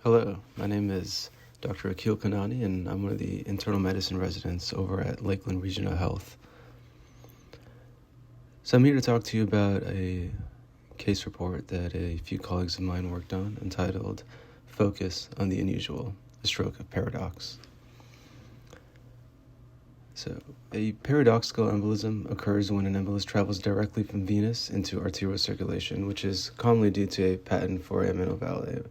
Hello, my name is Dr. Akil Kanani, and I'm one of the internal medicine residents over at Lakeland Regional Health. So I'm here to talk to you about a case report that a few colleagues of mine worked on entitled Focus on the Unusual, a Stroke Paradox. So, a paradoxical embolism occurs when an embolus travels directly from venous into arterial circulation, which is commonly due to a patent foramen ovale.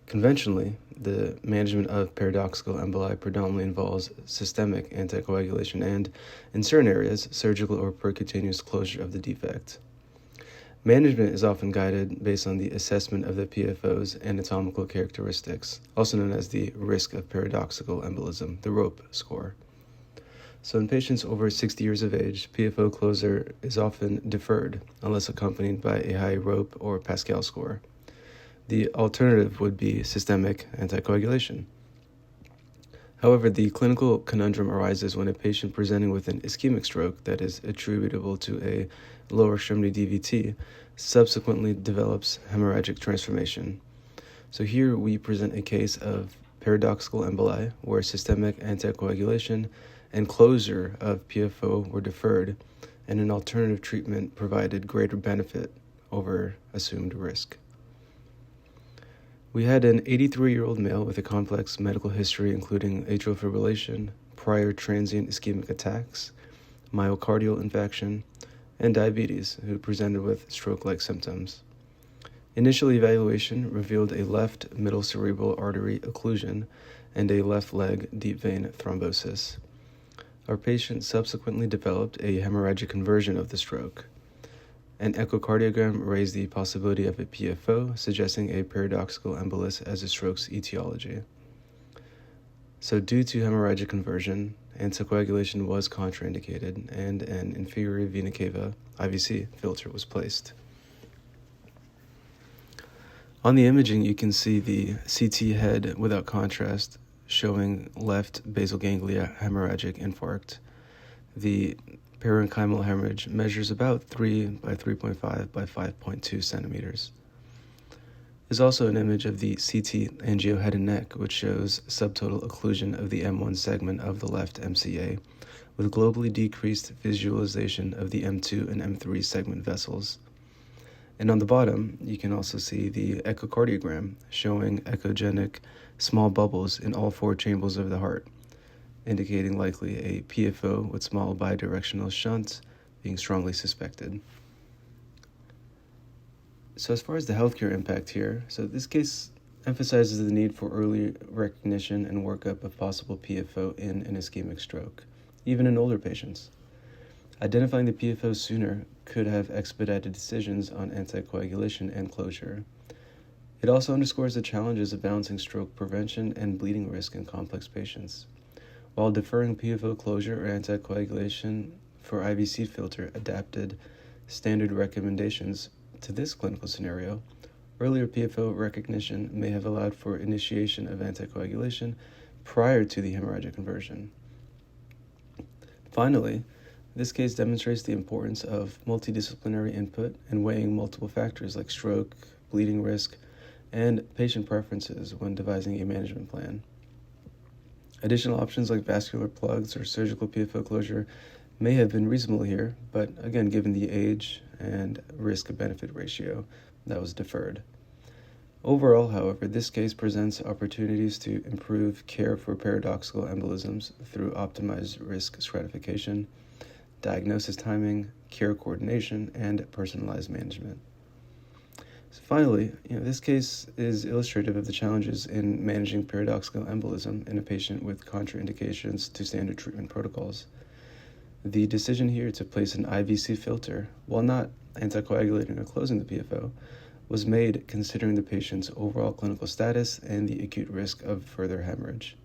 Conventionally, the management of paradoxical emboli predominantly involves systemic anticoagulation and, in certain areas, surgical or percutaneous closure of the defect. Management is often guided based on the assessment of the PFO's anatomical characteristics, also known as the risk of paradoxical embolism, the ROPE score. So in patients over 60 years of age, PFO closure is often deferred unless accompanied by a high ROPE or Pascal score. The alternative would be systemic anticoagulation. However, the clinical conundrum arises when a patient presenting with an ischemic stroke that is attributable to a lower extremity DVT subsequently develops hemorrhagic transformation. So here we present a case of paradoxical emboli where systemic anticoagulation and closure of PFO were deferred, and an alternative treatment provided greater benefit over assumed risk. We had an 83-year-old male with a complex medical history including atrial fibrillation, prior transient ischemic attacks, myocardial infarction, and diabetes who presented with stroke-like symptoms. Initial evaluation revealed a left middle cerebral artery occlusion and a left leg deep vein thrombosis. Our patient subsequently developed a hemorrhagic conversion of the stroke. An echocardiogram raised the possibility of a PFO, suggesting a paradoxical embolus as a stroke's etiology. So due to hemorrhagic conversion, anticoagulation was contraindicated and an inferior vena cava IVC filter was placed. On the imaging, you can see the CT head without contrast showing left basal ganglia hemorrhagic infarct. The parenchymal hemorrhage measures about 3 by 3.5 by 5.2 centimeters. There's also an image of the CT angio head and neck, which shows subtotal occlusion of the M1 segment of the left MCA, with globally decreased visualization of the M2 and M3 segment vessels. And on the bottom, you can also see the echocardiogram showing echogenic small bubbles in all four chambers of the heart, indicating likely a PFO with small bidirectional shunt being strongly suspected. So as far as the healthcare impact here, so this case emphasizes the need for early recognition and workup of possible PFO in an ischemic stroke, even in older patients. Identifying the PFO sooner could have expedited decisions on anticoagulation and closure. It also underscores the challenges of balancing stroke prevention and bleeding risk in complex patients. While deferring PFO closure or anticoagulation for IVC filter adapted standard recommendations to this clinical scenario, earlier PFO recognition may have allowed for initiation of anticoagulation prior to the hemorrhagic conversion. Finally, this case demonstrates the importance of multidisciplinary input and weighing multiple factors like stroke, bleeding risk, and patient preferences when devising a management plan. Additional options like vascular plugs or surgical PFO closure may have been reasonable here, but again, given the age and risk-benefit ratio, that was deferred. Overall, however, this case presents opportunities to improve care for paradoxical embolisms through optimized risk stratification, diagnosis timing, care coordination, and personalized management. So finally, this case is illustrative of the challenges in managing paradoxical embolism in a patient with contraindications to standard treatment protocols. The decision here to place an IVC filter, while not anticoagulating or closing the PFO, was made considering the patient's overall clinical status and the acute risk of further hemorrhage.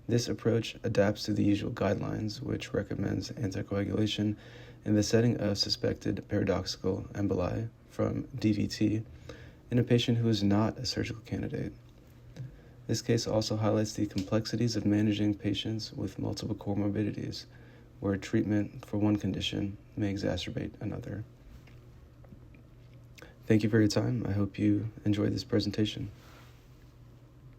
This approach adapts to the usual guidelines, which recommends anticoagulation in the setting of suspected paradoxical emboli from DVT in a patient who is not a surgical candidate. This case also highlights the complexities of managing patients with multiple comorbidities, where treatment for one condition may exacerbate another. Thank you for your time. I hope you enjoyed this presentation.